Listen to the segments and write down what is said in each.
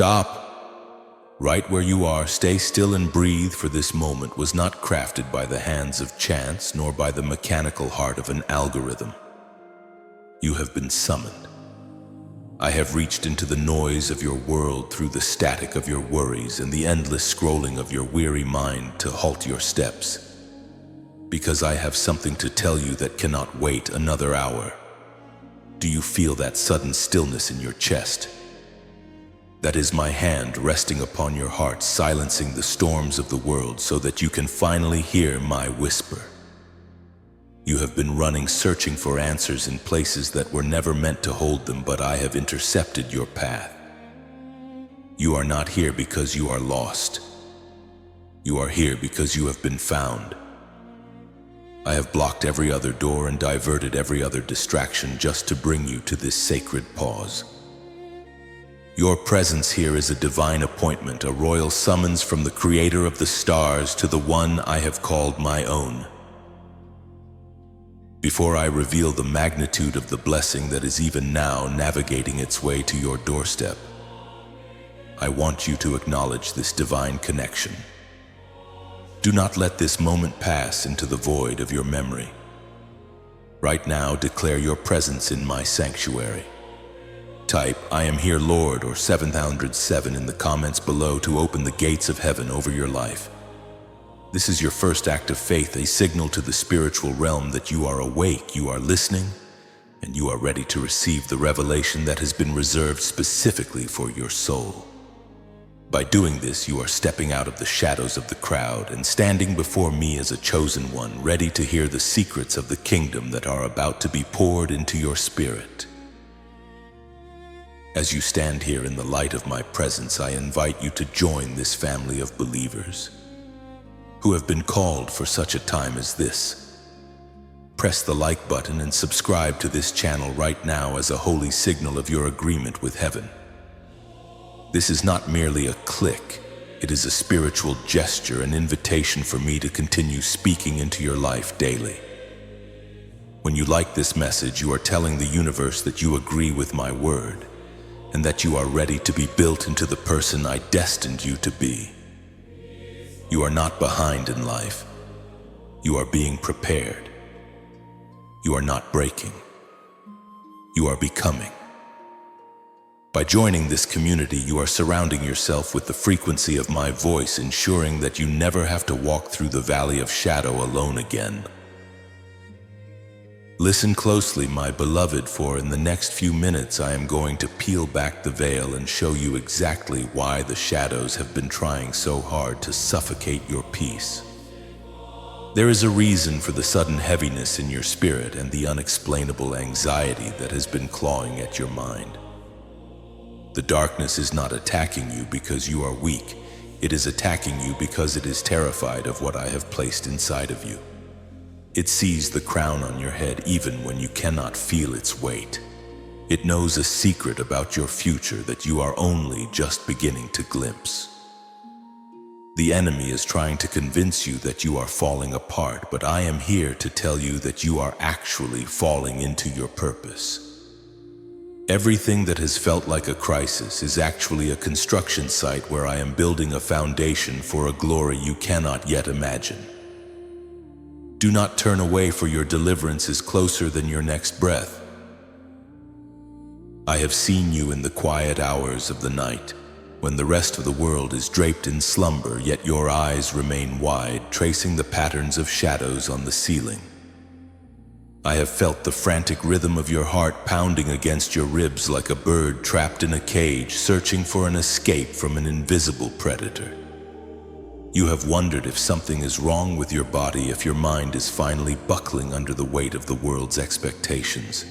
Stop! Right where you are, stay still and breathe, for this moment was not crafted by the hands of chance, nor by the mechanical heart of an algorithm. You have been summoned. I have reached into the noise of your world through the static of your worries and the endless scrolling of your weary mind to halt your steps. Because I have something to tell you that cannot wait another hour. Do you feel that sudden stillness in your chest? That is my hand resting upon your heart, silencing the storms of the world so that you can finally hear my whisper. You have been running, searching for answers in places that were never meant to hold them, but I have intercepted your path. You are not here because you are lost. You are here because you have been found. I have blocked every other door and diverted every other distraction just to bring you to this sacred pause. Your presence here is a divine appointment, a royal summons from the creator of the stars to the one I have called my own. Before I reveal the magnitude of the blessing that is even now navigating its way to your doorstep, I want you to acknowledge this divine connection. Do not let this moment pass into the void of your memory. Right now, declare your presence in my sanctuary. Type, "I am here, Lord," or 707 in the comments below to open the gates of heaven over your life. This is your first act of faith, a signal to the spiritual realm that you are awake, you are listening, and you are ready to receive the revelation that has been reserved specifically for your soul. By doing this, you are stepping out of the shadows of the crowd and standing before me as a chosen one, ready to hear the secrets of the kingdom that are about to be poured into your spirit. As you stand here in the light of my presence, I invite you to join this family of believers who have been called for such a time as this. Press the like button and subscribe to this channel right now as a holy signal of your agreement with heaven. This is not merely a click, it is a spiritual gesture, an invitation for me to continue speaking into your life daily. When you like this message, you are telling the universe that you agree with my word and that you are ready to be built into the person I destined you to be. You are not behind in life. You are being prepared. You are not breaking. You are becoming. By joining this community, you are surrounding yourself with the frequency of my voice, ensuring that you never have to walk through the valley of shadow alone again. Listen closely, my beloved, for in the next few minutes I am going to peel back the veil and show you exactly why the shadows have been trying so hard to suffocate your peace. There is a reason for the sudden heaviness in your spirit and the unexplainable anxiety that has been clawing at your mind. The darkness is not attacking you because you are weak. It is attacking you because it is terrified of what I have placed inside of you. It sees the crown on your head even when you cannot feel its weight. It knows a secret about your future that you are only just beginning to glimpse. The enemy is trying to convince you that you are falling apart, but I am here to tell you that you are actually falling into your purpose. Everything that has felt like a crisis is actually a construction site where I am building a foundation for a glory you cannot yet imagine. Do not turn away, for your deliverance is closer than your next breath. I have seen you in the quiet hours of the night, when the rest of the world is draped in slumber, yet your eyes remain wide, tracing the patterns of shadows on the ceiling. I have felt the frantic rhythm of your heart pounding against your ribs like a bird trapped in a cage, searching for an escape from an invisible predator. You have wondered if something is wrong with your body, if your mind is finally buckling under the weight of the world's expectations.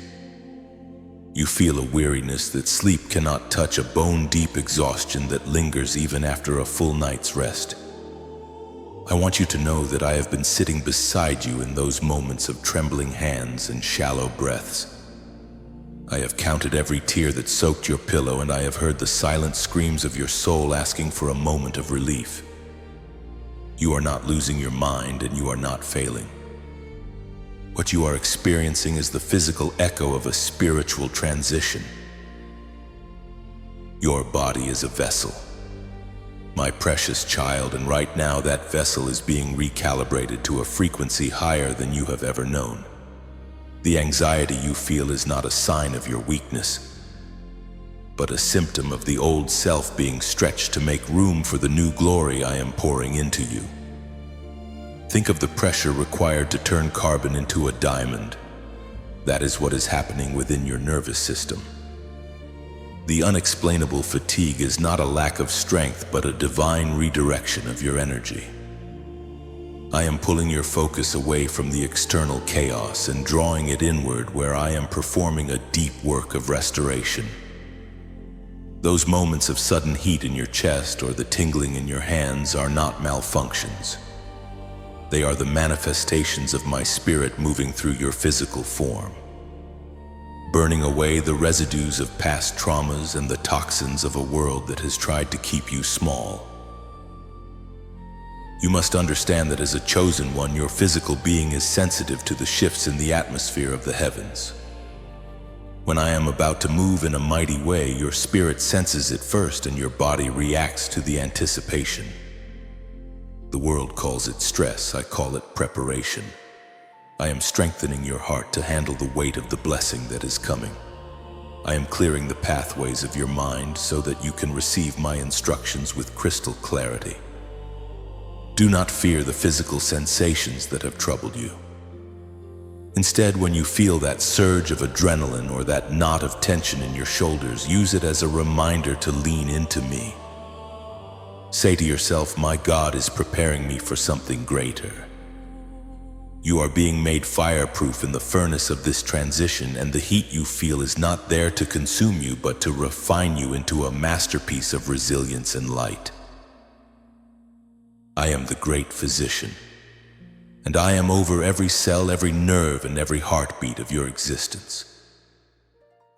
You feel a weariness that sleep cannot touch, a bone-deep exhaustion that lingers even after a full night's rest. I want you to know that I have been sitting beside you in those moments of trembling hands and shallow breaths. I have counted every tear that soaked your pillow, and I have heard the silent screams of your soul asking for a moment of relief. You are not losing your mind, and you are not failing. What you are experiencing is the physical echo of a spiritual transition. Your body is a vessel, my precious child, and right now that vessel is being recalibrated to a frequency higher than you have ever known. The anxiety you feel is not a sign of your weakness, but a symptom of the old self being stretched to make room for the new glory I am pouring into you. Think of the pressure required to turn carbon into a diamond. That is what is happening within your nervous system. The unexplainable fatigue is not a lack of strength, but a divine redirection of your energy. I am pulling your focus away from the external chaos and drawing it inward, where I am performing a deep work of restoration. Those moments of sudden heat in your chest or the tingling in your hands are not malfunctions. They are the manifestations of my spirit moving through your physical form, burning away the residues of past traumas and the toxins of a world that has tried to keep you small. You must understand that as a chosen one, your physical being is sensitive to the shifts in the atmosphere of the heavens. When I am about to move in a mighty way, your spirit senses it first and your body reacts to the anticipation. The world calls it stress, I call it preparation. I am strengthening your heart to handle the weight of the blessing that is coming. I am clearing the pathways of your mind so that you can receive my instructions with crystal clarity. Do not fear the physical sensations that have troubled you. Instead, when you feel that surge of adrenaline or that knot of tension in your shoulders, use it as a reminder to lean into me. Say to yourself, my God is preparing me for something greater. You are being made fireproof in the furnace of this transition, and the heat you feel is not there to consume you, but to refine you into a masterpiece of resilience and light. I am the great physician, and I am over every cell, every nerve, and every heartbeat of your existence.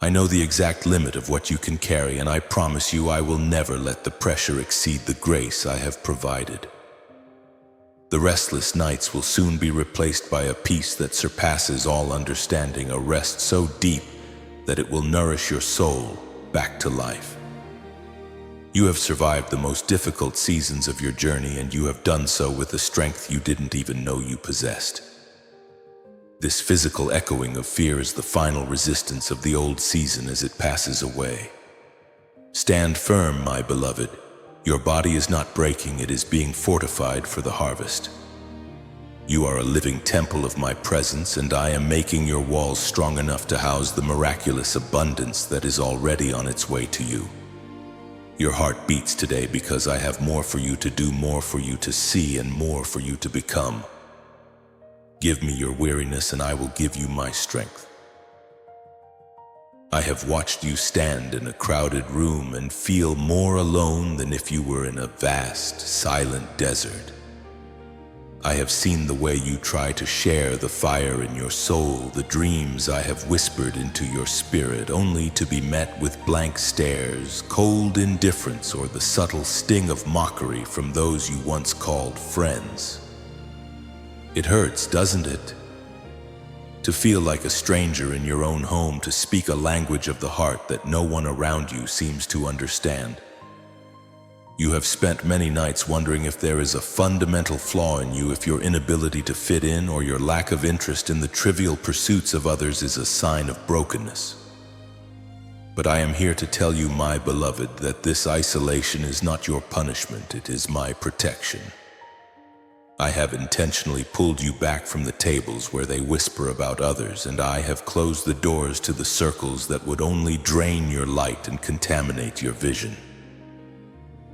I know the exact limit of what you can carry, and I promise you I will never let the pressure exceed the grace I have provided. The restless nights will soon be replaced by a peace that surpasses all understanding, a rest so deep that it will nourish your soul back to life. You have survived the most difficult seasons of your journey, and you have done so with a strength you didn't even know you possessed. This physical echoing of fear is the final resistance of the old season as it passes away. Stand firm, my beloved. Your body is not breaking, it is being fortified for the harvest. You are a living temple of my presence, and I am making your walls strong enough to house the miraculous abundance that is already on its way to you. Your heart beats today because I have more for you to do, more for you to see, and more for you to become. Give me your weariness and I will give you my strength. I have watched you stand in a crowded room and feel more alone than if you were in a vast, silent desert. I have seen the way you try to share the fire in your soul, the dreams I have whispered into your spirit, only to be met with blank stares, cold indifference, or the subtle sting of mockery from those you once called friends. It hurts, doesn't it? To feel like a stranger in your own home, to speak a language of the heart that no one around you seems to understand. You have spent many nights wondering if there is a fundamental flaw in you, if your inability to fit in or your lack of interest in the trivial pursuits of others is a sign of brokenness. But I am here to tell you, my beloved, that this isolation is not your punishment, it is my protection. I have intentionally pulled you back from the tables where they whisper about others, and I have closed the doors to the circles that would only drain your light and contaminate your vision.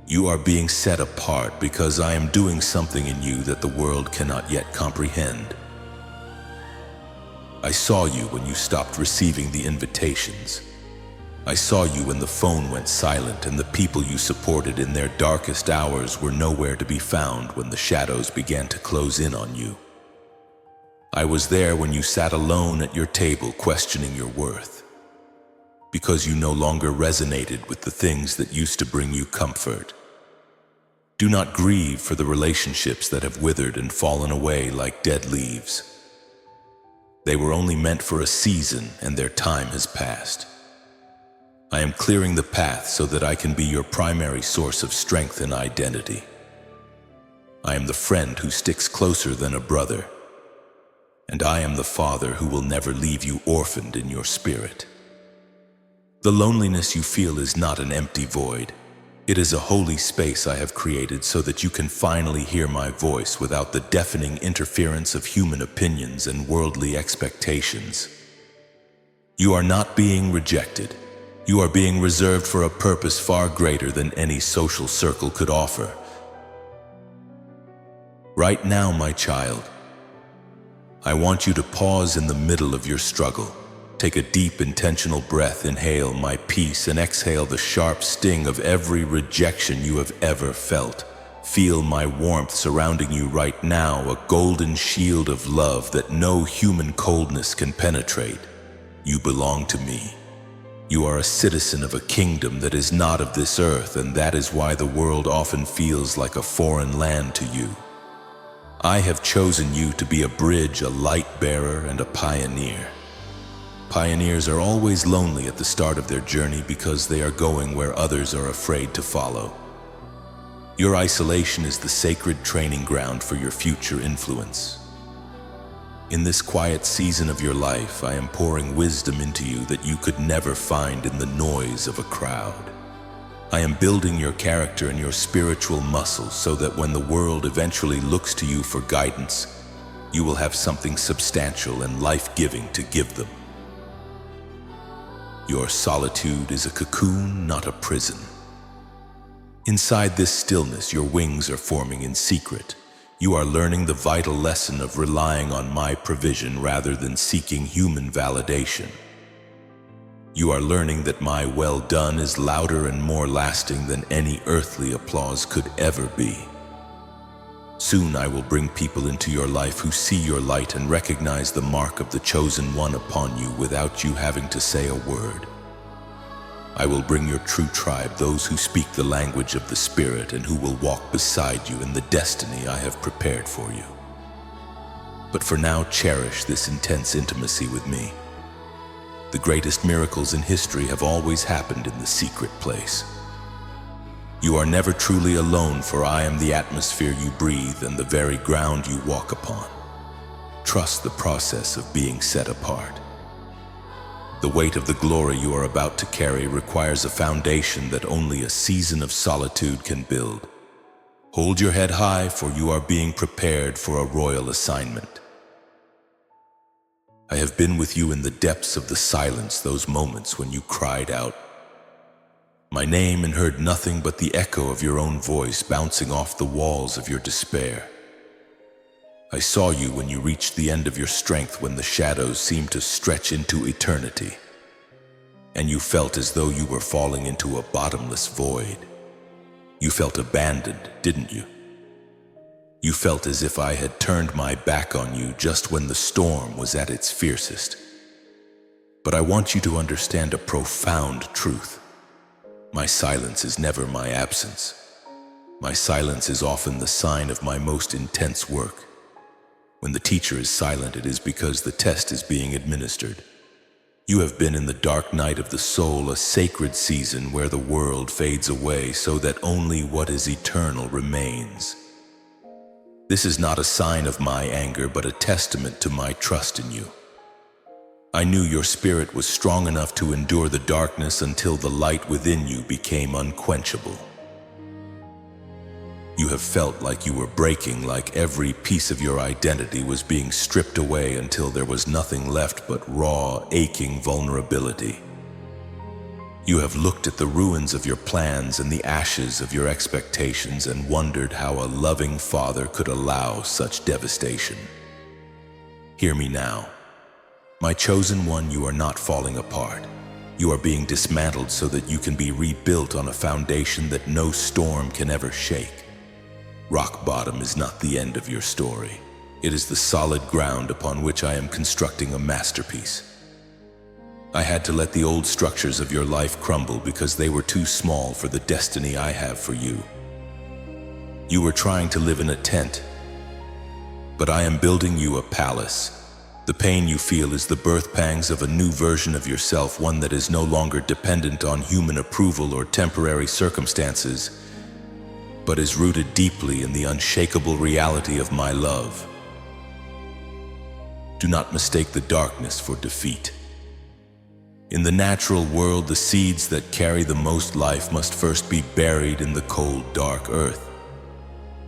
You are being set apart because I am doing something in you that the world cannot yet comprehend. I saw you when you stopped receiving the invitations. I saw you when the phone went silent and the people you supported in their darkest hours were nowhere to be found when the shadows began to close in on you. I was there when you sat alone at your table questioning your worth, because you no longer resonated with the things that used to bring you comfort. Do not grieve for the relationships that have withered and fallen away like dead leaves. They were only meant for a season, and their time has passed. I am clearing the path so that I can be your primary source of strength and identity. I am the friend who sticks closer than a brother, and I am the father who will never leave you orphaned in your spirit. The loneliness you feel is not an empty void. It is a holy space I have created so that you can finally hear my voice without the deafening interference of human opinions and worldly expectations. You are not being rejected. You are being reserved for a purpose far greater than any social circle could offer. Right now, my child, I want you to pause in the middle of your struggle. Take a deep, intentional breath, inhale my peace, and exhale the sharp sting of every rejection you have ever felt. Feel my warmth surrounding you right now, a golden shield of love that no human coldness can penetrate. You belong to me. You are a citizen of a kingdom that is not of this earth, and that is why the world often feels like a foreign land to you. I have chosen you to be a bridge, a light bearer, and a pioneer. Pioneers are always lonely at the start of their journey because they are going where others are afraid to follow. Your isolation is the sacred training ground for your future influence. In this quiet season of your life, I am pouring wisdom into you that you could never find in the noise of a crowd. I am building your character and your spiritual muscles so that when the world eventually looks to you for guidance, you will have something substantial and life-giving to give them. Your solitude is a cocoon, not a prison. Inside this stillness, your wings are forming in secret. You are learning the vital lesson of relying on my provision rather than seeking human validation. You are learning that my well done is louder and more lasting than any earthly applause could ever be. Soon I will bring people into your life who see your light and recognize the mark of the chosen one upon you without you having to say a word. I will bring your true tribe, those who speak the language of the Spirit and who will walk beside you in the destiny I have prepared for you. But for now, cherish this intense intimacy with me. The greatest miracles in history have always happened in the secret place. You are never truly alone, for I am the atmosphere you breathe and the very ground you walk upon. Trust the process of being set apart. The weight of the glory you are about to carry requires a foundation that only a season of solitude can build. Hold your head high, for you are being prepared for a royal assignment. I have been with you in the depths of the silence, those moments when you cried out my name and heard nothing but the echo of your own voice bouncing off the walls of your despair. I saw you when you reached the end of your strength, when the shadows seemed to stretch into eternity, and you felt as though you were falling into a bottomless void. You felt abandoned, didn't you? You felt as if I had turned my back on you just when the storm was at its fiercest. But I want you to understand a profound truth. My silence is never my absence. My silence is often the sign of my most intense work. When the teacher is silent, it is because the test is being administered. You have been in the dark night of the soul, a sacred season where the world fades away so that only what is eternal remains. This is not a sign of my anger, but a testament to my trust in you. I knew your spirit was strong enough to endure the darkness until the light within you became unquenchable. You have felt like you were breaking, like every piece of your identity was being stripped away until there was nothing left but raw, aching vulnerability. You have looked at the ruins of your plans and the ashes of your expectations and wondered how a loving father could allow such devastation. Hear me now. My chosen one, you are not falling apart. You are being dismantled so that you can be rebuilt on a foundation that no storm can ever shake. Rock bottom is not the end of your story. It is the solid ground upon which I am constructing a masterpiece. I had to let the old structures of your life crumble because they were too small for the destiny I have for you. You were trying to live in a tent, but I am building you a palace. The pain you feel is the birth pangs of a new version of yourself, one that is no longer dependent on human approval or temporary circumstances, but is rooted deeply in the unshakable reality of my love. Do not mistake the darkness for defeat. In the natural world, the seeds that carry the most life must first be buried in the cold, dark earth.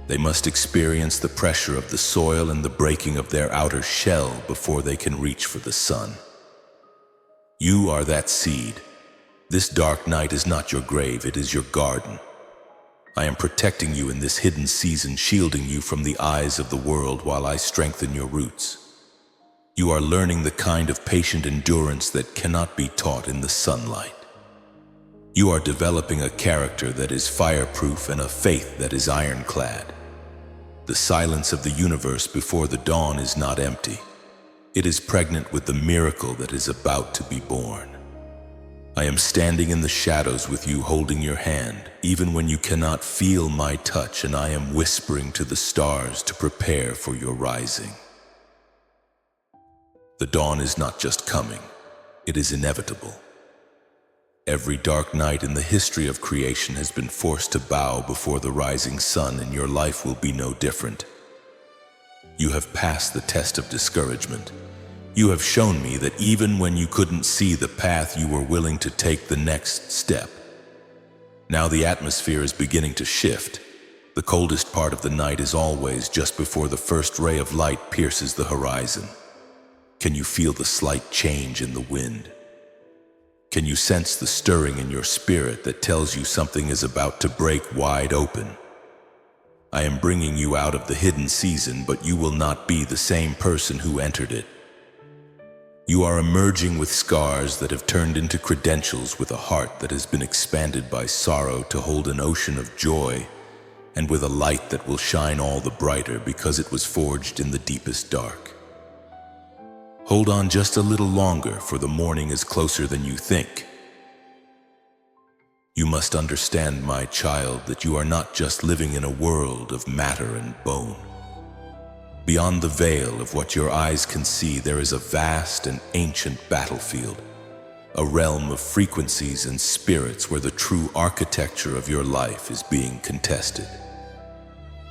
They must experience the pressure of the soil and the breaking of their outer shell before they can reach for the sun. You are that seed. This dark night is not your grave, it is your garden. I am protecting you in this hidden season, shielding you from the eyes of the world while I strengthen your roots. You are learning the kind of patient endurance that cannot be taught in the sunlight. You are developing a character that is fireproof and a faith that is ironclad. The silence of the universe before the dawn is not empty. It is pregnant with the miracle that is about to be born. I am standing in the shadows with you, holding your hand, even when you cannot feel my touch, and I am whispering to the stars to prepare for your rising. The dawn is not just coming, it is inevitable. Every dark night in the history of creation has been forced to bow before the rising sun, and your life will be no different. You have passed the test of discouragement. You have shown me that even when you couldn't see the path, you were willing to take the next step. Now the atmosphere is beginning to shift. The coldest part of the night is always just before the first ray of light pierces the horizon. Can you feel the slight change in the wind? Can you sense the stirring in your spirit that tells you something is about to break wide open? I am bringing you out of the hidden season, but you will not be the same person who entered it. You are emerging with scars that have turned into credentials, with a heart that has been expanded by sorrow to hold an ocean of joy, and with a light that will shine all the brighter because it was forged in the deepest dark. Hold on just a little longer, for the morning is closer than you think. You must understand, my child, that you are not just living in a world of matter and bone. Beyond the veil of what your eyes can see, there is a vast and ancient battlefield, a realm of frequencies and spirits where the true architecture of your life is being contested.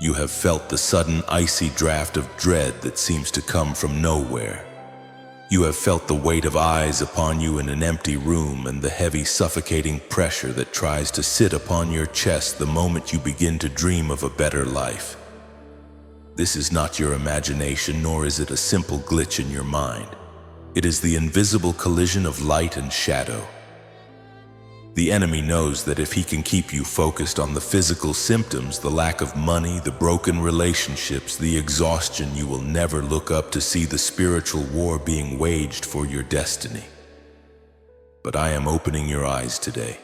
You have felt the sudden icy draft of dread that seems to come from nowhere. You have felt the weight of eyes upon you in an empty room, and the heavy, suffocating pressure that tries to sit upon your chest the moment you begin to dream of a better life. This is not your imagination, nor is it a simple glitch in your mind. It is the invisible collision of light and shadow. The enemy knows that if he can keep you focused on the physical symptoms, the lack of money, the broken relationships, the exhaustion, you will never look up to see the spiritual war being waged for your destiny. But I am opening your eyes today.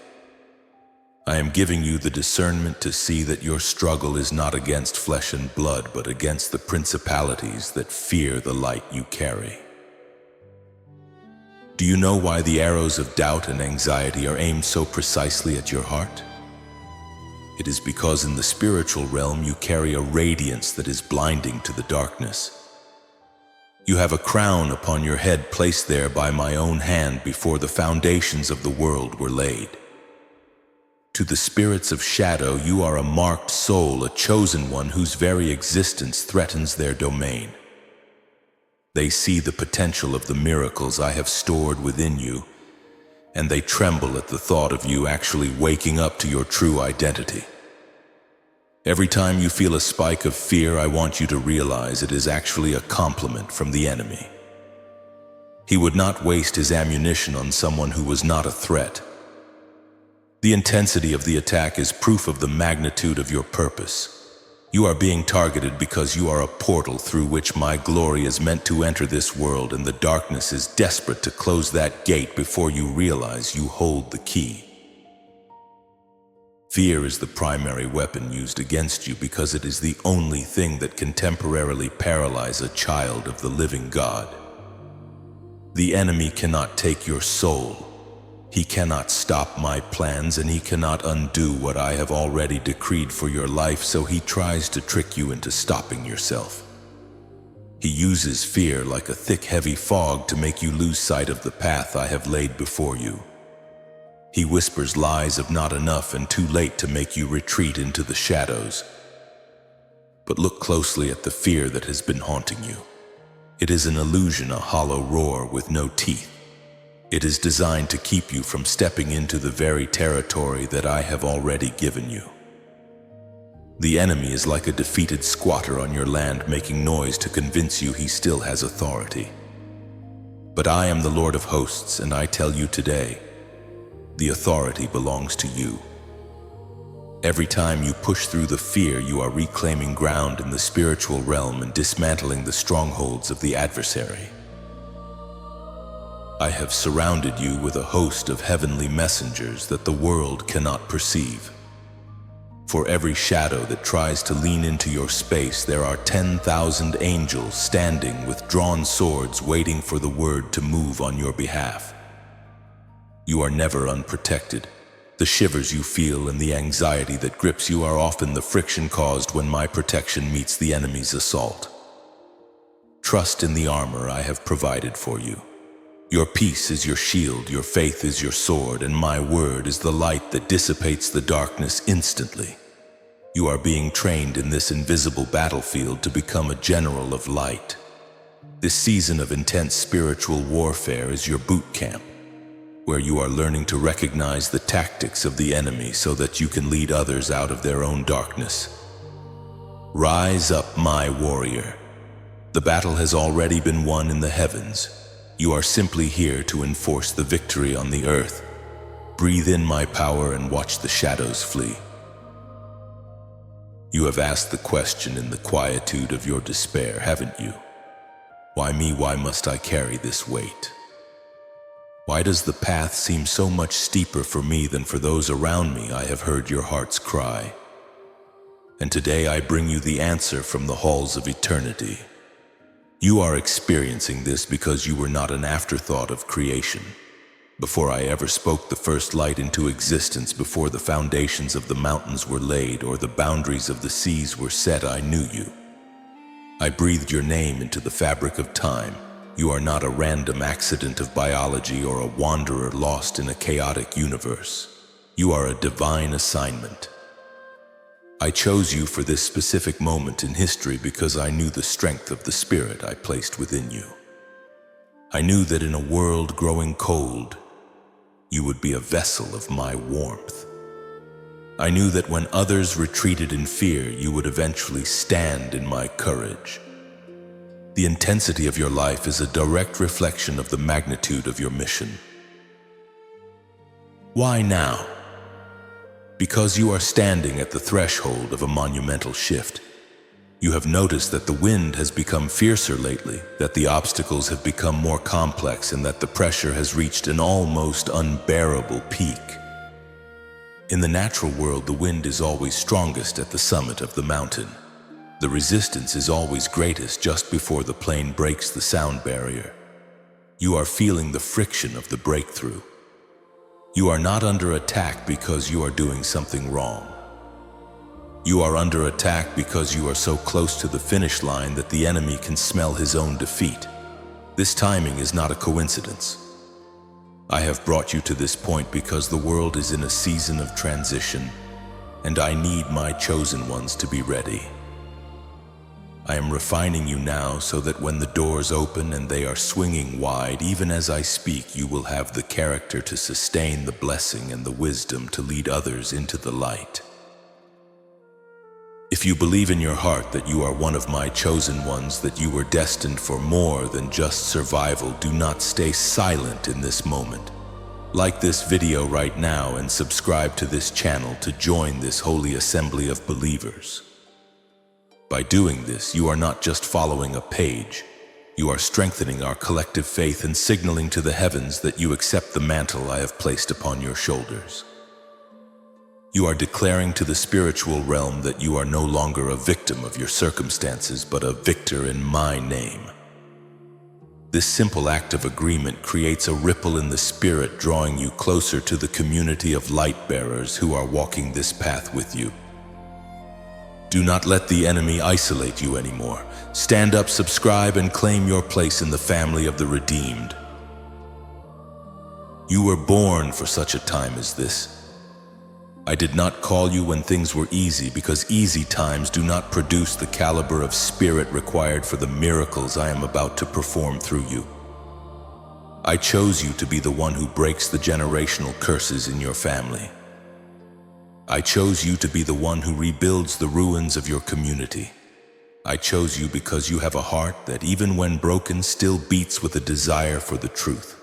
I am giving you the discernment to see that your struggle is not against flesh and blood, but against the principalities that fear the light you carry. Do you know why the arrows of doubt and anxiety are aimed so precisely at your heart? It is because in the spiritual realm you carry a radiance that is blinding to the darkness. You have a crown upon your head placed there by my own hand before the foundations of the world were laid. To the spirits of shadow, you are a marked soul, a chosen one whose very existence threatens their domain. They see the potential of the miracles I have stored within you, and they tremble at the thought of you actually waking up to your true identity. Every time you feel a spike of fear, I want you to realize it is actually a compliment from the enemy. He would not waste his ammunition on someone who was not a threat. The intensity of the attack is proof of the magnitude of your purpose. You are being targeted because you are a portal through which my glory is meant to enter this world, and the darkness is desperate to close that gate before you realize you hold the key. Fear is the primary weapon used against you because it is the only thing that can temporarily paralyze a child of the living God. The enemy cannot take your soul. He cannot stop my plans, and he cannot undo what I have already decreed for your life, so he tries to trick you into stopping yourself. He uses fear like a thick, heavy fog to make you lose sight of the path I have laid before you. He whispers lies of not enough and too late to make you retreat into the shadows. But look closely at the fear that has been haunting you. It is an illusion, a hollow roar with no teeth. It is designed to keep you from stepping into the very territory that I have already given you. The enemy is like a defeated squatter on your land, making noise to convince you he still has authority. But I am the Lord of hosts, and I tell you today, the authority belongs to you. Every time you push through the fear, you are reclaiming ground in the spiritual realm and dismantling the strongholds of the adversary. I have surrounded you with a host of heavenly messengers that the world cannot perceive. For every shadow that tries to lean into your space, there are 10,000 angels standing with drawn swords waiting for the word to move on your behalf. You are never unprotected. The shivers you feel and the anxiety that grips you are often the friction caused when my protection meets the enemy's assault. Trust in the armor I have provided for you. Your peace is your shield, your faith is your sword, and my word is the light that dissipates the darkness instantly. You are being trained in this invisible battlefield to become a general of light. This season of intense spiritual warfare is your boot camp, where you are learning to recognize the tactics of the enemy so that you can lead others out of their own darkness. Rise up, my warrior. The battle has already been won in the heavens. You are simply here to enforce the victory on the earth. Breathe in my power and watch the shadows flee. You have asked the question in the quietude of your despair, haven't you? Why me? Why must I carry this weight? Why does the path seem so much steeper for me than for those around me? I have heard your heart's cry. And today I bring you the answer from the halls of eternity. You are experiencing this because you were not an afterthought of creation. Before I ever spoke the first light into existence, before the foundations of the mountains were laid or the boundaries of the seas were set, I knew you. I breathed your name into the fabric of time. You are not a random accident of biology or a wanderer lost in a chaotic universe. You are a divine assignment. I chose you for this specific moment in history because I knew the strength of the spirit I placed within you. I knew that in a world growing cold, you would be a vessel of my warmth. I knew that when others retreated in fear, you would eventually stand in my courage. The intensity of your life is a direct reflection of the magnitude of your mission. Why now? Because you are standing at the threshold of a monumental shift. You have noticed that the wind has become fiercer lately, that the obstacles have become more complex, and that the pressure has reached an almost unbearable peak. In the natural world, the wind is always strongest at the summit of the mountain. The resistance is always greatest just before the plane breaks the sound barrier. You are feeling the friction of the breakthrough. You are not under attack because you are doing something wrong. You are under attack because you are so close to the finish line that the enemy can smell his own defeat. This timing is not a coincidence. I have brought you to this point because the world is in a season of transition, and I need my chosen ones to be ready. I am refining you now so that when the doors open and they are swinging wide, even as I speak, you will have the character to sustain the blessing and the wisdom to lead others into the light. If you believe in your heart that you are one of my chosen ones, that you were destined for more than just survival, do not stay silent in this moment. Like this video right now and subscribe to this channel to join this holy assembly of believers. By doing this, you are not just following a page. You are strengthening our collective faith and signaling to the heavens that you accept the mantle I have placed upon your shoulders. You are declaring to the spiritual realm that you are no longer a victim of your circumstances, but a victor in my name. This simple act of agreement creates a ripple in the spirit, drawing you closer to the community of light bearers who are walking this path with you. Do not let the enemy isolate you anymore. Stand up, subscribe, and claim your place in the family of the redeemed. You were born for such a time as this. I did not call you when things were easy, because easy times do not produce the caliber of spirit required for the miracles I am about to perform through you. I chose you to be the one who breaks the generational curses in your family. I chose you to be the one who rebuilds the ruins of your community. I chose you because you have a heart that, even when broken, still beats with a desire for the truth.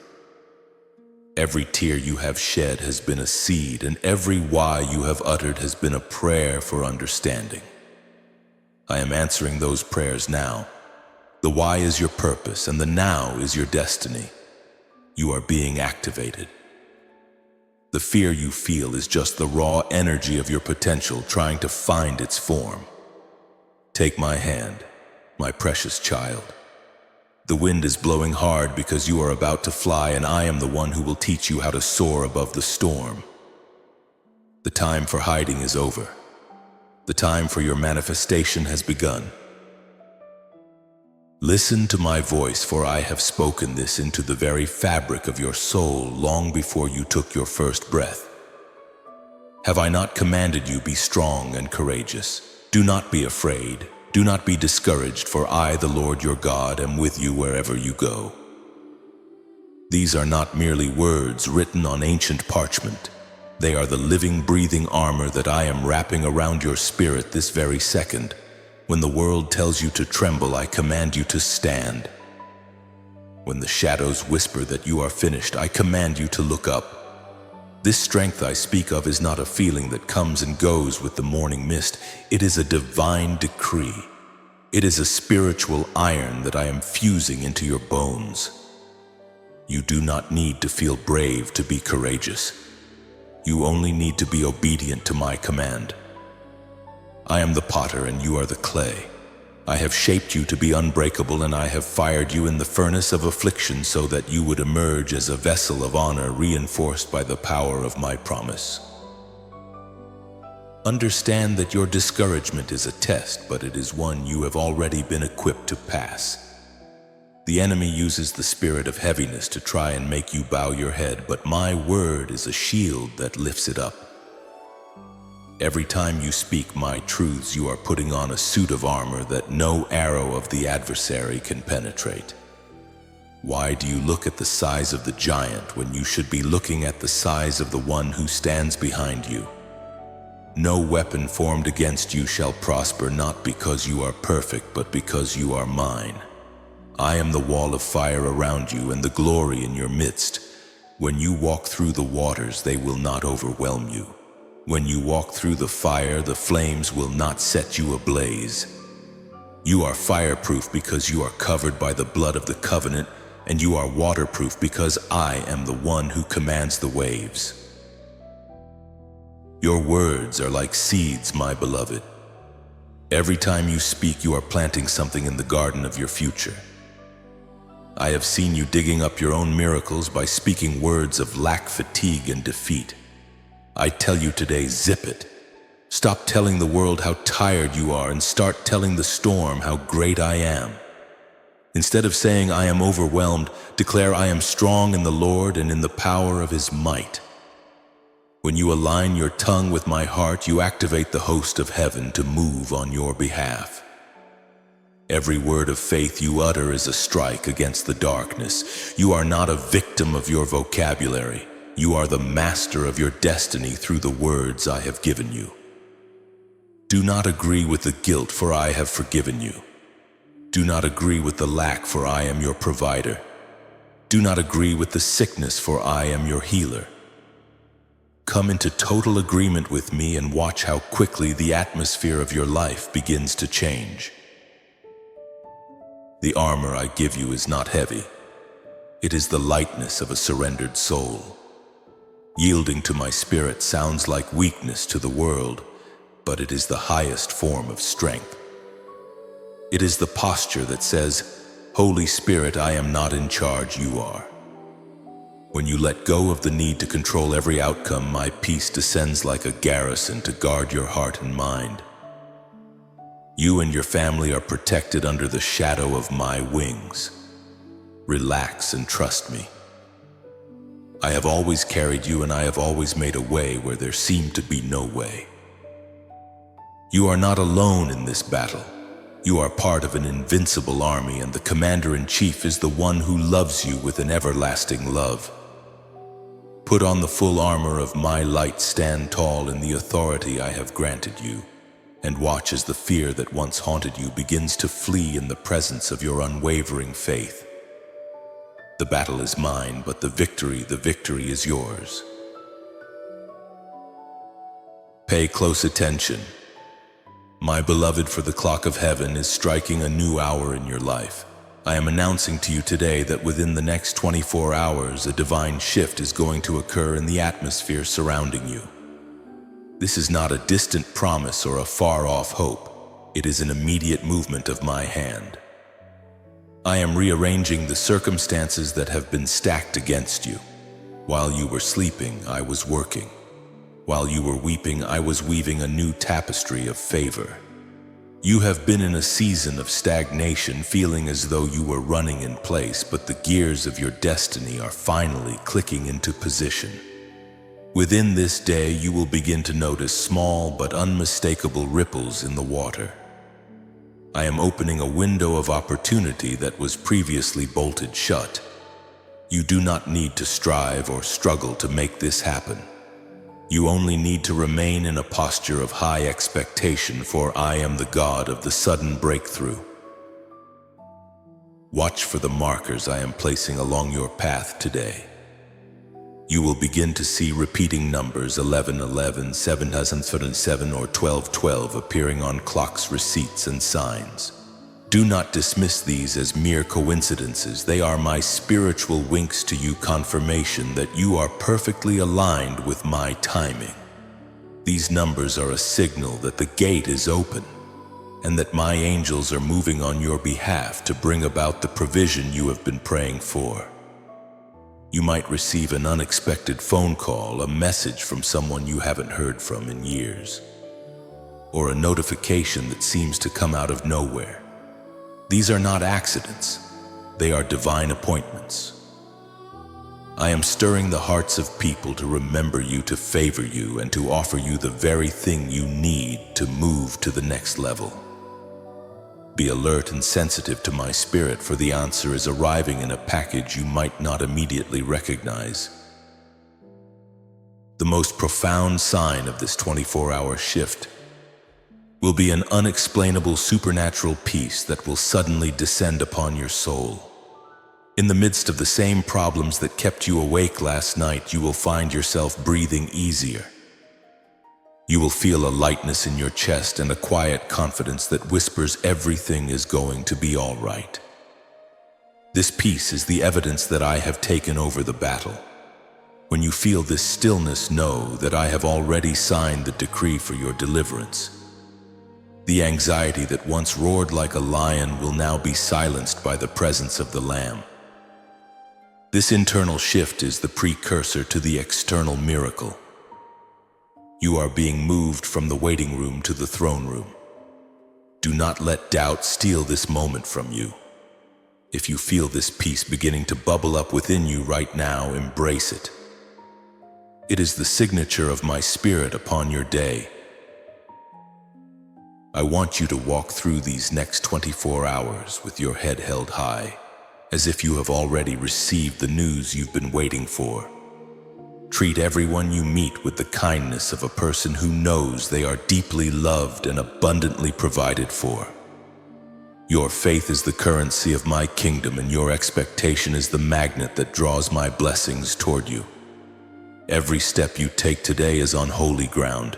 Every tear you have shed has been a seed, and every why you have uttered has been a prayer for understanding. I am answering those prayers now. The why is your purpose, and the now is your destiny. You are being activated. The fear you feel is just the raw energy of your potential trying to find its form. Take my hand, my precious child. The wind is blowing hard because you are about to fly, and I am the one who will teach you how to soar above the storm. The time for hiding is over. The time for your manifestation has begun. Listen to my voice, for I have spoken this into the very fabric of your soul long before you took your first breath. Have I not commanded you, be strong and courageous? Do not be afraid. Do not be discouraged, for I, the Lord your God, am with you wherever you go. These are not merely words written on ancient parchment. They are the living, breathing armor that I am wrapping around your spirit this very second. When the world tells you to tremble, I command you to stand. When the shadows whisper that you are finished, I command you to look up. This strength I speak of is not a feeling that comes and goes with the morning mist. It is a divine decree. It is a spiritual iron that I am fusing into your bones. You do not need to feel brave to be courageous. You only need to be obedient to my command. I am the potter and you are the clay. I have shaped you to be unbreakable, and I have fired you in the furnace of affliction so that you would emerge as a vessel of honor, reinforced by the power of my promise. Understand that your discouragement is a test, but it is one you have already been equipped to pass. The enemy uses the spirit of heaviness to try and make you bow your head, but my word is a shield that lifts it up. Every time you speak my truths, you are putting on a suit of armor that no arrow of the adversary can penetrate. Why do you look at the size of the giant when you should be looking at the size of the one who stands behind you? No weapon formed against you shall prosper, not because you are perfect, but because you are mine. I am the wall of fire around you and the glory in your midst. When you walk through the waters, they will not overwhelm you. When you walk through the fire, the flames will not set you ablaze. You are fireproof because you are covered by the blood of the covenant, and you are waterproof because I am the one who commands the waves. Your words are like seeds, my beloved. Every time you speak, you are planting something in the garden of your future. I have seen you digging up your own miracles by speaking words of lack, fatigue, and defeat. I tell you today, zip it. Stop telling the world how tired you are and start telling the storm how great I am. Instead of saying I am overwhelmed, declare I am strong in the Lord and in the power of His might. When you align your tongue with my heart, you activate the host of heaven to move on your behalf. Every word of faith you utter is a strike against the darkness. You are not a victim of your vocabulary. You are the master of your destiny through the words I have given you. Do not agree with the guilt, for I have forgiven you. Do not agree with the lack, for I am your provider. Do not agree with the sickness, for I am your healer. Come into total agreement with me and watch how quickly the atmosphere of your life begins to change. The armor I give you is not heavy. It is the lightness of a surrendered soul. Yielding to my spirit sounds like weakness to the world, but it is the highest form of strength. It is the posture that says, Holy Spirit, I am not in charge, you are. When you let go of the need to control every outcome, my peace descends like a garrison to guard your heart and mind. You and your family are protected under the shadow of my wings. Relax and trust me. I have always carried you, and I have always made a way where there seemed to be no way. You are not alone in this battle. You are part of an invincible army, and the commander-in-chief is the one who loves you with an everlasting love. Put on the full armor of my light, stand tall in the authority I have granted you, and watch as the fear that once haunted you begins to flee in the presence of your unwavering faith. The battle is mine, but the victory is yours. Pay close attention. My beloved, for the clock of heaven is striking a new hour in your life. I am announcing to you today that within the next 24 hours, a divine shift is going to occur in the atmosphere surrounding you. This is not a distant promise or a far-off hope. It is an immediate movement of my hand. I am rearranging the circumstances that have been stacked against you. While you were sleeping, I was working. While you were weeping, I was weaving a new tapestry of favor. You have been in a season of stagnation, feeling as though you were running in place, but the gears of your destiny are finally clicking into position. Within this day, you will begin to notice small but unmistakable ripples in the water. I am opening a window of opportunity that was previously bolted shut. You do not need to strive or struggle to make this happen. You only need to remain in a posture of high expectation, for I am the God of the sudden breakthrough. Watch for the markers I am placing along your path today. You will begin to see repeating numbers 1111, 7007, or 1212 appearing on clocks, receipts, and signs. Do not dismiss these as mere coincidences. They are my spiritual winks to you, confirmation that you are perfectly aligned with my timing. These numbers are a signal that the gate is open, and that my angels are moving on your behalf to bring about the provision you have been praying for. You might receive an unexpected phone call, a message from someone you haven't heard from in years, or a notification that seems to come out of nowhere. These are not accidents. They are divine appointments. I am stirring the hearts of people to remember you, to favor you, and to offer you the very thing you need to move to the next level. Be alert and sensitive to my spirit, for the answer is arriving in a package you might not immediately recognize. The most profound sign of this 24-hour shift will be an unexplainable supernatural peace that will suddenly descend upon your soul. In the midst of the same problems that kept you awake last night, you will find yourself breathing easier. You will feel a lightness in your chest and a quiet confidence that whispers everything is going to be all right. This peace is the evidence that I have taken over the battle. When you feel this stillness, know that I have already signed the decree for your deliverance. The anxiety that once roared like a lion will now be silenced by the presence of the Lamb. This internal shift is the precursor to the external miracle. You are being moved from the waiting room to the throne room. Do not let doubt steal this moment from you. If you feel this peace beginning to bubble up within you right now, embrace it. It is the signature of my spirit upon your day. I want you to walk through these next 24 hours with your head held high, as if you have already received the news you've been waiting for. Treat everyone you meet with the kindness of a person who knows they are deeply loved and abundantly provided for. Your faith is the currency of my kingdom, and your expectation is the magnet that draws my blessings toward you. Every step you take today is on holy ground.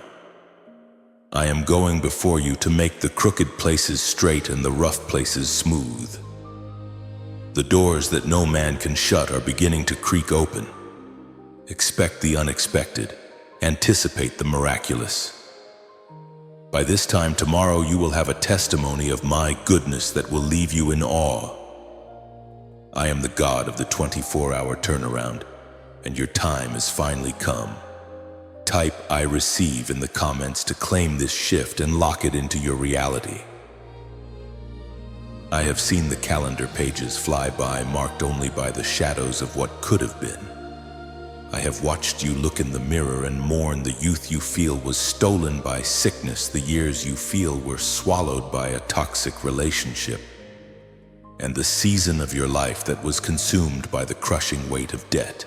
I am going before you to make the crooked places straight and the rough places smooth. The doors that no man can shut are beginning to creak open. Expect the unexpected. Anticipate the miraculous. By this time tomorrow, you will have a testimony of my goodness that will leave you in awe. I am the God of the 24-hour turnaround, and your time has finally come. Type "I receive" in the comments to claim this shift and lock it into your reality. I have seen the calendar pages fly by, marked only by the shadows of what could have been. I have watched you look in the mirror and mourn the youth you feel was stolen by sickness, the years you feel were swallowed by a toxic relationship, and the season of your life that was consumed by the crushing weight of debt.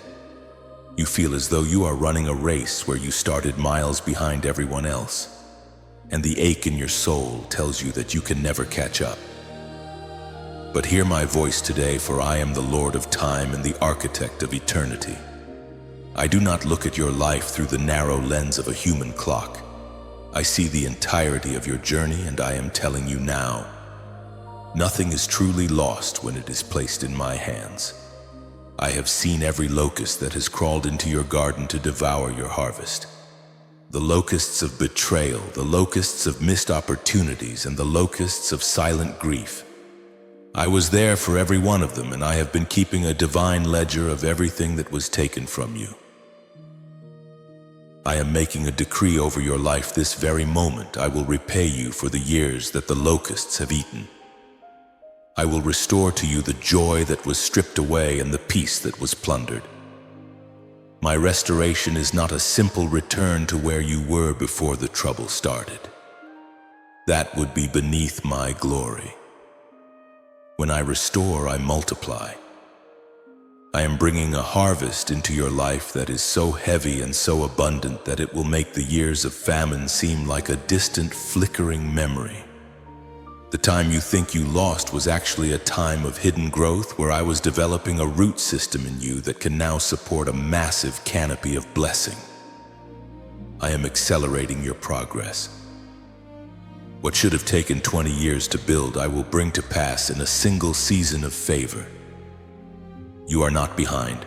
You feel as though you are running a race where you started miles behind everyone else, and the ache in your soul tells you that you can never catch up. But hear my voice today, for I am the Lord of time and the architect of eternity. I do not look at your life through the narrow lens of a human clock. I see the entirety of your journey, and I am telling you now, nothing is truly lost when it is placed in my hands. I have seen every locust that has crawled into your garden to devour your harvest. The locusts of betrayal, the locusts of missed opportunities, and the locusts of silent grief. I was there for every one of them, and I have been keeping a divine ledger of everything that was taken from you. I am making a decree over your life this very moment. I will repay you for the years that the locusts have eaten. I will restore to you the joy that was stripped away and the peace that was plundered. My restoration is not a simple return to where you were before the trouble started. That would be beneath my glory. When I restore, I multiply. I am bringing a harvest into your life that is so heavy and so abundant that it will make the years of famine seem like a distant, flickering memory. The time you think you lost was actually a time of hidden growth, where I was developing a root system in you that can now support a massive canopy of blessing. I am accelerating your progress. What should have taken 20 years to build, I will bring to pass in a single season of favor. You are not behind.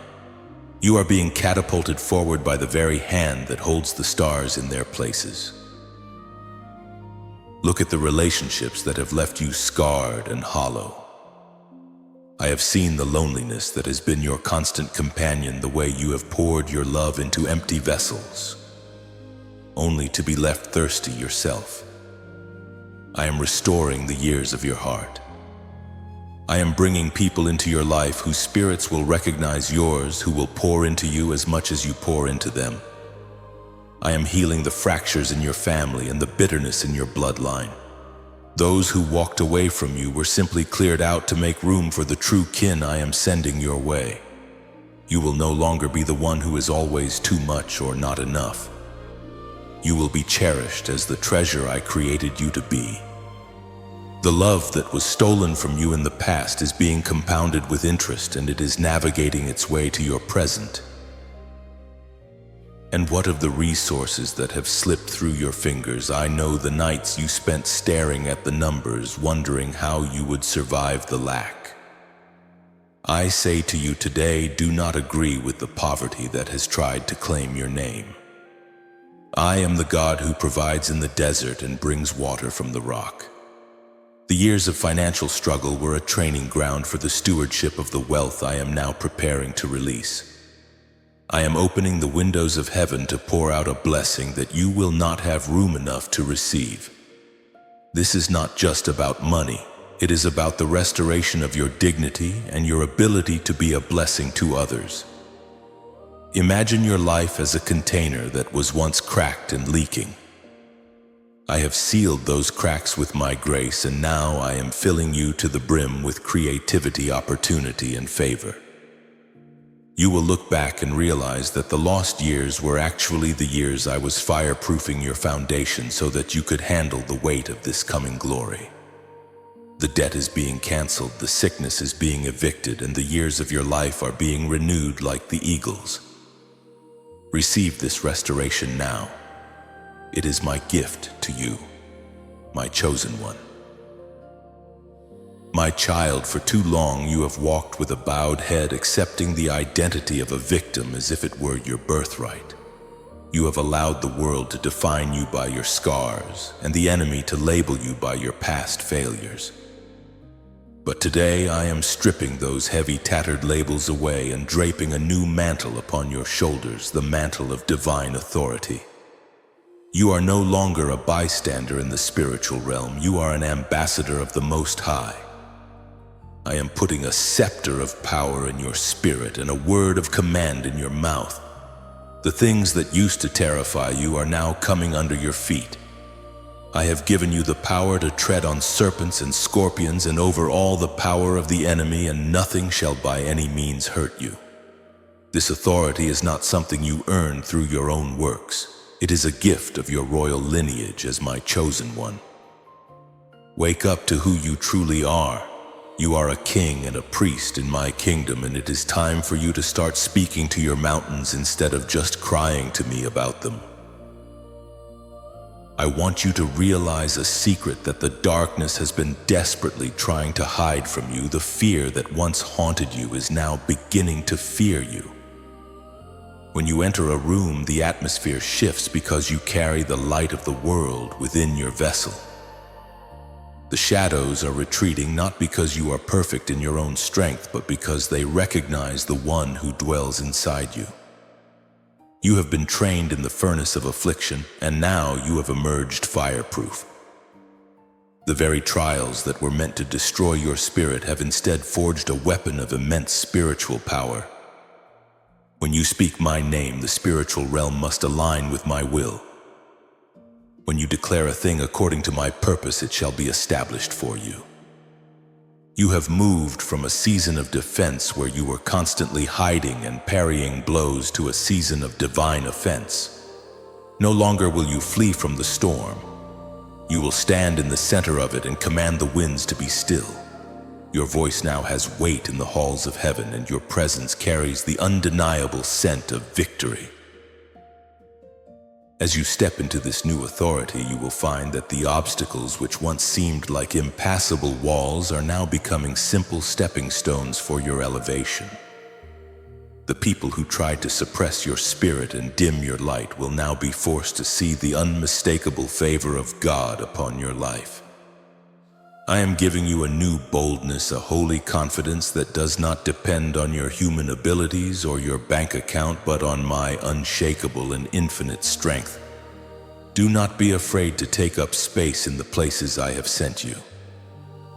You are being catapulted forward by the very hand that holds the stars in their places. Look at the relationships that have left you scarred and hollow. I have seen the loneliness that has been your constant companion, the way you have poured your love into empty vessels, only to be left thirsty yourself. I am restoring the years of your heart. I am bringing people into your life whose spirits will recognize yours, who will pour into you as much as you pour into them. I am healing the fractures in your family and the bitterness in your bloodline. Those who walked away from you were simply cleared out to make room for the true kin I am sending your way. You will no longer be the one who is always too much or not enough. You will be cherished as the treasure I created you to be. The love that was stolen from you in the past is being compounded with interest, and it is navigating its way to your present. And what of the resources that have slipped through your fingers? I know the nights you spent staring at the numbers, wondering how you would survive the lack. I say to you today, do not agree with the poverty that has tried to claim your name. I am the God who provides in the desert and brings water from the rock. The years of financial struggle were a training ground for the stewardship of the wealth I am now preparing to release. I am opening the windows of heaven to pour out a blessing that you will not have room enough to receive. This is not just about money. It is about the restoration of your dignity and your ability to be a blessing to others. Imagine your life as a container that was once cracked and leaking. I have sealed those cracks with my grace, and now I am filling you to the brim with creativity, opportunity, and favor. You will look back and realize that the lost years were actually the years I was fireproofing your foundation so that you could handle the weight of this coming glory. The debt is being canceled, the sickness is being evicted, and the years of your life are being renewed like the eagles. Receive this restoration now. It is my gift to you, my chosen one. My child, for too long you have walked with a bowed head, accepting the identity of a victim as if it were your birthright. You have allowed the world to define you by your scars, and the enemy to label you by your past failures. But today I am stripping those heavy, tattered labels away and draping a new mantle upon your shoulders, the mantle of divine authority. You are no longer a bystander in the spiritual realm. You are an ambassador of the Most High. I am putting a scepter of power in your spirit and a word of command in your mouth. The things that used to terrify you are now coming under your feet. I have given you the power to tread on serpents and scorpions and over all the power of the enemy, and nothing shall by any means hurt you. This authority is not something you earn through your own works. It is a gift of your royal lineage as my chosen one. Wake up to who you truly are. You are a king and a priest in my kingdom, and it is time for you to start speaking to your mountains instead of just crying to me about them. I want you to realize a secret that the darkness has been desperately trying to hide from you. The fear that once haunted you is now beginning to fear you. When you enter a room, the atmosphere shifts because you carry the light of the world within your vessel. The shadows are retreating not because you are perfect in your own strength, but because they recognize the one who dwells inside you. You have been trained in the furnace of affliction, and now you have emerged fireproof. The very trials that were meant to destroy your spirit have instead forged a weapon of immense spiritual power. When you speak my name, the spiritual realm must align with my will. When you declare a thing according to my purpose, it shall be established for you. You have moved from a season of defense where you were constantly hiding and parrying blows to a season of divine offense. No longer will you flee from the storm. You will stand in the center of it and command the winds to be still. Your voice now has weight in the halls of heaven, and your presence carries the undeniable scent of victory. As you step into this new authority, you will find that the obstacles which once seemed like impassable walls are now becoming simple stepping stones for your elevation. The people who tried to suppress your spirit and dim your light will now be forced to see the unmistakable favor of God upon your life. I am giving you a new boldness, a holy confidence that does not depend on your human abilities or your bank account, but on my unshakable and infinite strength. Do not be afraid to take up space in the places I have sent you.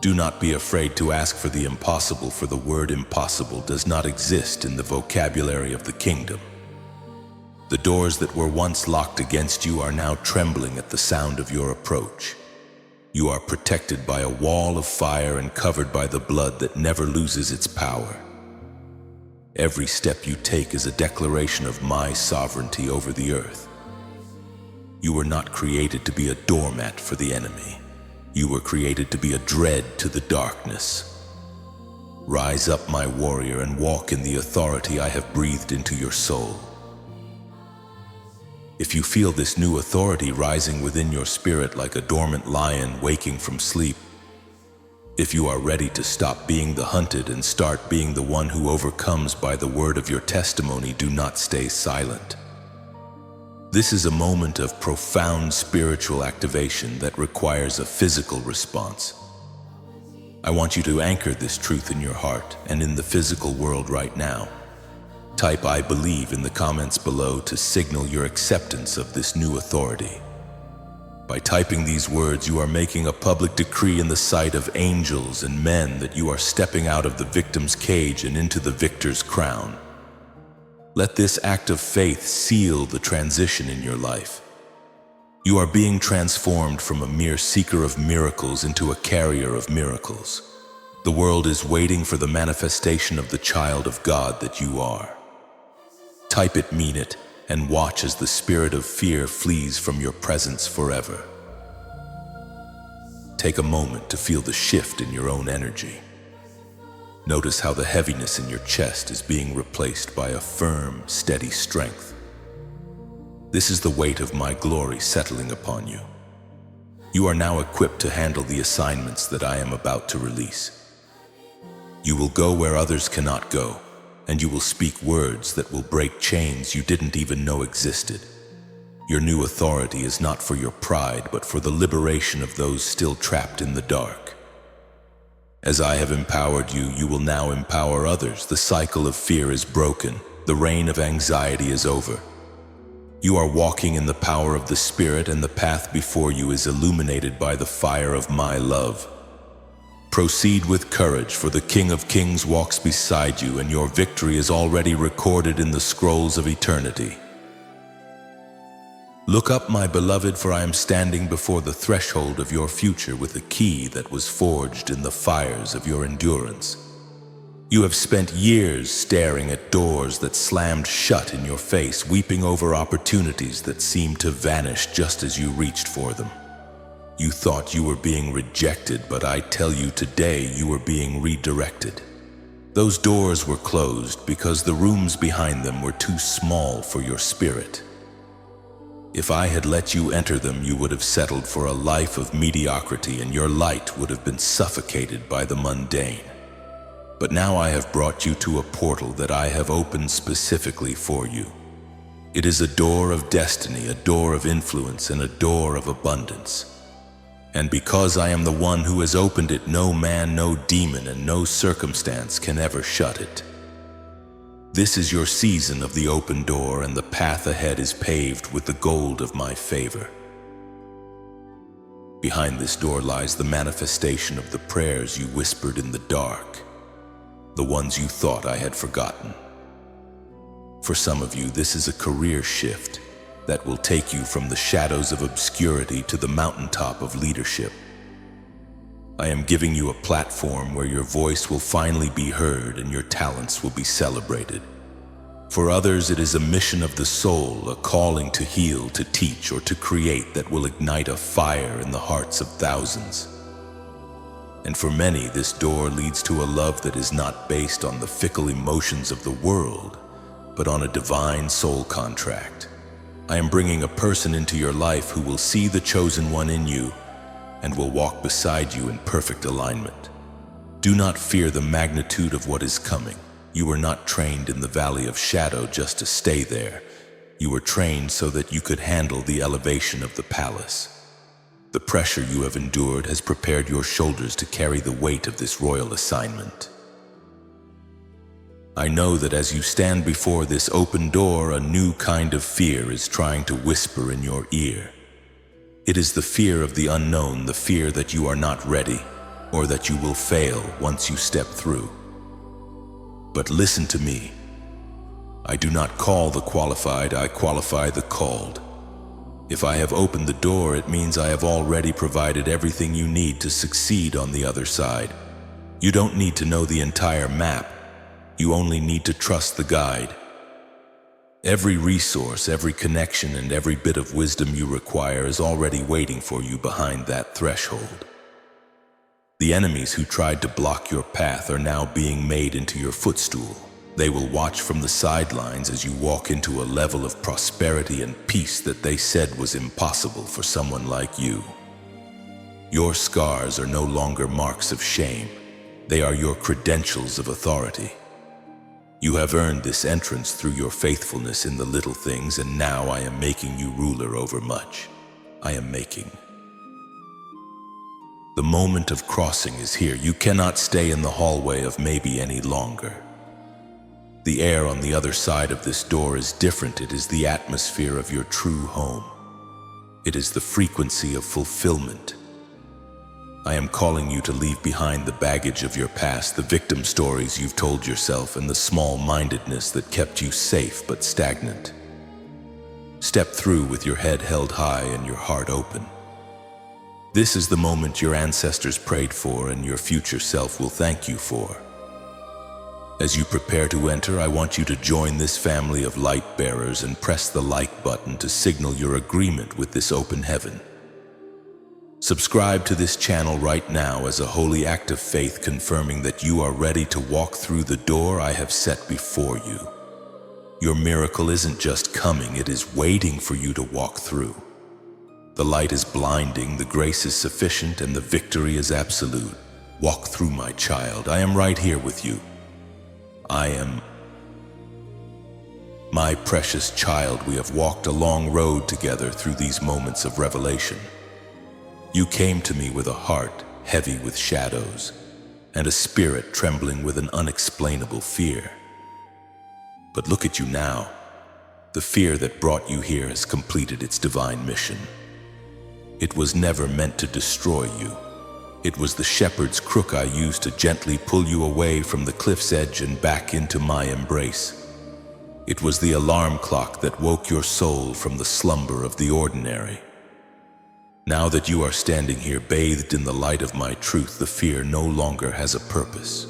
Do not be afraid to ask for the impossible, for the word impossible does not exist in the vocabulary of the kingdom. The doors that were once locked against you are now trembling at the sound of your approach. You are protected by a wall of fire and covered by the blood that never loses its power. Every step you take is a declaration of my sovereignty over the earth. You were not created to be a doormat for the enemy. You were created to be a dread to the darkness. Rise up, my warrior, and walk in the authority I have breathed into your soul. If you feel this new authority rising within your spirit like a dormant lion waking from sleep, if you are ready to stop being the hunted and start being the one who overcomes by the word of your testimony, do not stay silent. This is a moment of profound spiritual activation that requires a physical response. I want you to anchor this truth in your heart and in the physical world right now. Type "I believe" in the comments below to signal your acceptance of this new authority. By typing these words, you are making a public decree in the sight of angels and men that you are stepping out of the victim's cage and into the victor's crown. Let this act of faith seal the transition in your life. You are being transformed from a mere seeker of miracles into a carrier of miracles. The world is waiting for the manifestation of the child of God that you are. Type it, mean it, and watch as the spirit of fear flees from your presence forever. Take a moment to feel the shift in your own energy. Notice how the heaviness in your chest is being replaced by a firm, steady strength. This is the weight of my glory settling upon you. You are now equipped to handle the assignments that I am about to release. You will go where others cannot go, and you will speak words that will break chains you didn't even know existed. Your new authority is not for your pride, but for the liberation of those still trapped in the dark. As I have empowered you, you will now empower others. The cycle of fear is broken. The reign of anxiety is over. You are walking in the power of the Spirit, and the path before you is illuminated by the fire of my love. Proceed with courage, for the King of Kings walks beside you, and your victory is already recorded in the scrolls of eternity. Look up, my beloved, for I am standing before the threshold of your future with a key that was forged in the fires of your endurance. You have spent years staring at doors that slammed shut in your face, weeping over opportunities that seemed to vanish just as you reached for them. You thought you were being rejected, but I tell you today you were being redirected. Those doors were closed because the rooms behind them were too small for your spirit. If I had let you enter them, you would have settled for a life of mediocrity, and your light would have been suffocated by the mundane. But now I have brought you to a portal that I have opened specifically for you. It is a door of destiny, a door of influence, and a door of abundance. And because I am the one who has opened it, no man, no demon, and no circumstance can ever shut it. This is your season of the open door, and the path ahead is paved with the gold of my favor. Behind this door lies the manifestation of the prayers you whispered in the dark, the ones you thought I had forgotten. For some of you, this is a career shift that will take you from the shadows of obscurity to the mountaintop of leadership. I am giving you a platform where your voice will finally be heard and your talents will be celebrated. For others, it is a mission of the soul, a calling to heal, to teach, or to create that will ignite a fire in the hearts of thousands. And for many, this door leads to a love that is not based on the fickle emotions of the world, but on a divine soul contract. I am bringing a person into your life who will see the chosen one in you and will walk beside you in perfect alignment. Do not fear the magnitude of what is coming. You were not trained in the valley of shadow just to stay there. You were trained so that you could handle the elevation of the palace. The pressure you have endured has prepared your shoulders to carry the weight of this royal assignment. I know that as you stand before this open door, a new kind of fear is trying to whisper in your ear. It is the fear of the unknown, the fear that you are not ready, or that you will fail once you step through. But listen to me. I do not call the qualified, I qualify the called. If I have opened the door, it means I have already provided everything you need to succeed on the other side. You don't need to know the entire map. You only need to trust the guide. Every resource, every connection, and every bit of wisdom you require is already waiting for you behind that threshold. The enemies who tried to block your path are now being made into your footstool. They will watch from the sidelines as you walk into a level of prosperity and peace that they said was impossible for someone like you. Your scars are no longer marks of shame. They are your credentials of authority. You have earned this entrance through your faithfulness in the little things, and now I am making you ruler over much. I am making. The moment of crossing is here. You cannot stay in the hallway of maybe any longer. The air on the other side of this door is different. It is the atmosphere of your true home. It is the frequency of fulfillment. I am calling you to leave behind the baggage of your past, the victim stories you've told yourself, and the small-mindedness that kept you safe but stagnant. Step through with your head held high and your heart open. This is the moment your ancestors prayed for and your future self will thank you for. As you prepare to enter, I want you to join this family of light bearers and press the like button to signal your agreement with this open heaven. Subscribe to this channel right now as a holy act of faith, confirming that you are ready to walk through the door I have set before you. Your miracle isn't just coming, it is waiting for you to walk through. The light is blinding, the grace is sufficient, and the victory is absolute. Walk through, my child. I am right here with you. I am. My precious child, we have walked a long road together through these moments of revelation. You came to me with a heart heavy with shadows and a spirit trembling with an unexplainable fear. But look at you now. The fear that brought you here has completed its divine mission. It was never meant to destroy you. It was the shepherd's crook I used to gently pull you away from the cliff's edge and back into my embrace. It was the alarm clock that woke your soul from the slumber of the ordinary. Now that you are standing here bathed in the light of my truth, the fear no longer has a purpose.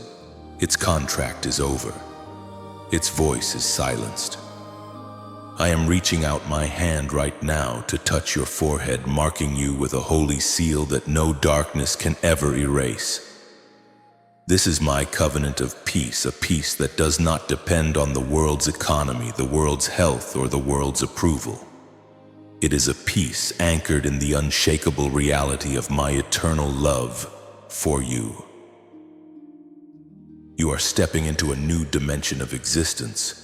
Its contract is over. Its voice is silenced. I am reaching out my hand right now to touch your forehead, marking you with a holy seal that no darkness can ever erase. This is my covenant of peace, a peace that does not depend on the world's economy, the world's health, or the world's approval. It is a peace anchored in the unshakable reality of my eternal love for you. You are stepping into a new dimension of existence,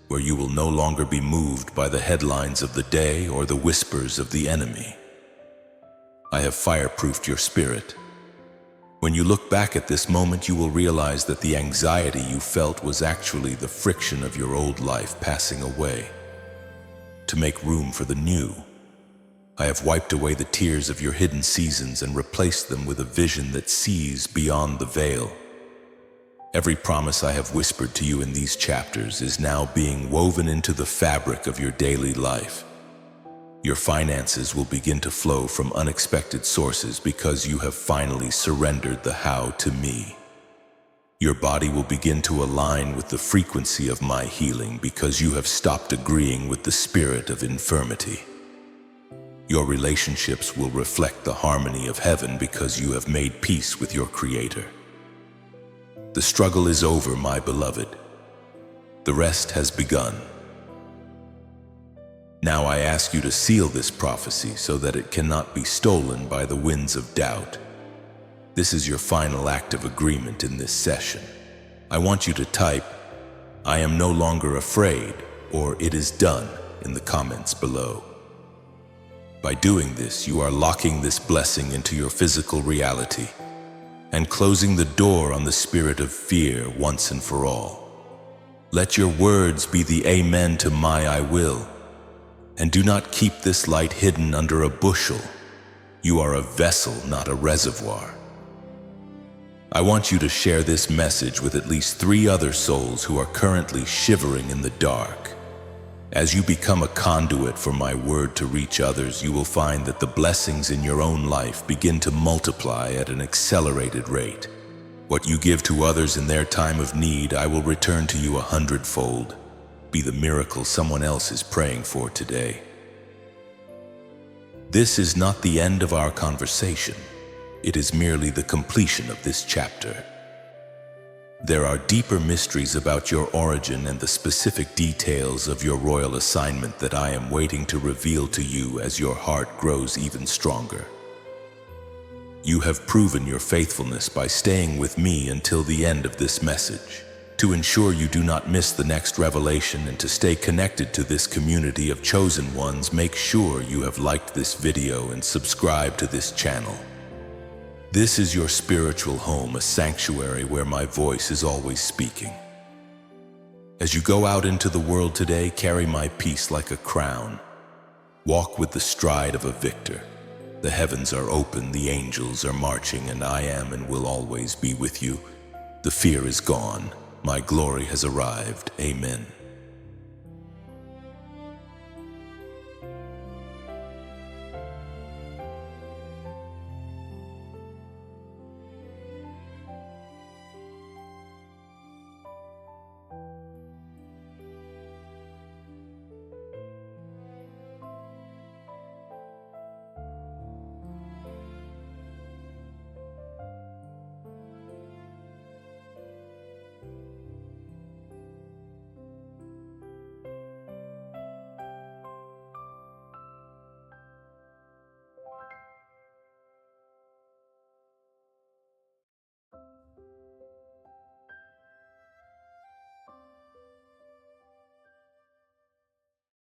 where you will no longer be moved by the headlines of the day or the whispers of the enemy. I have fireproofed your spirit. When you look back at this moment, you will realize that the anxiety you felt was actually the friction of your old life passing away. To make room for the new, I have wiped away the tears of your hidden seasons and replaced them with a vision that sees beyond the veil. Every promise I have whispered to you in these chapters is now being woven into the fabric of your daily life. Your finances will begin to flow from unexpected sources because you have finally surrendered the how to me. Your body will begin to align with the frequency of my healing because you have stopped agreeing with the spirit of infirmity. Your relationships will reflect the harmony of heaven because you have made peace with your Creator. The struggle is over, my beloved. The rest has begun. Now I ask you to seal this prophecy so that it cannot be stolen by the winds of doubt. This is your final act of agreement in this session. I want you to type, "I am no longer afraid," or "It is done," in the comments below. By doing this, you are locking this blessing into your physical reality and closing the door on the spirit of fear once and for all. Let your words be the amen to my "I will," and do not keep this light hidden under a bushel. You are a vessel, not a reservoir. I want you to share this message with at least 3 other souls who are currently shivering in the dark. As you become a conduit for my word to reach others, you will find that the blessings in your own life begin to multiply at an accelerated rate. What you give to others in their time of need, I will return to you 100-fold. Be the miracle someone else is praying for today. This is not the end of our conversation. It is merely the completion of this chapter. There are deeper mysteries about your origin and the specific details of your royal assignment that I am waiting to reveal to you as your heart grows even stronger. You have proven your faithfulness by staying with me until the end of this message. To ensure you do not miss the next revelation and to stay connected to this community of chosen ones, make sure you have liked this video and subscribed to this channel. This is your spiritual home, a sanctuary where my voice is always speaking. As you go out into the world today, carry my peace like a crown. Walk with the stride of a victor. The heavens are open, the angels are marching, and I am and will always be with you. The fear is gone. My glory has arrived. Amen.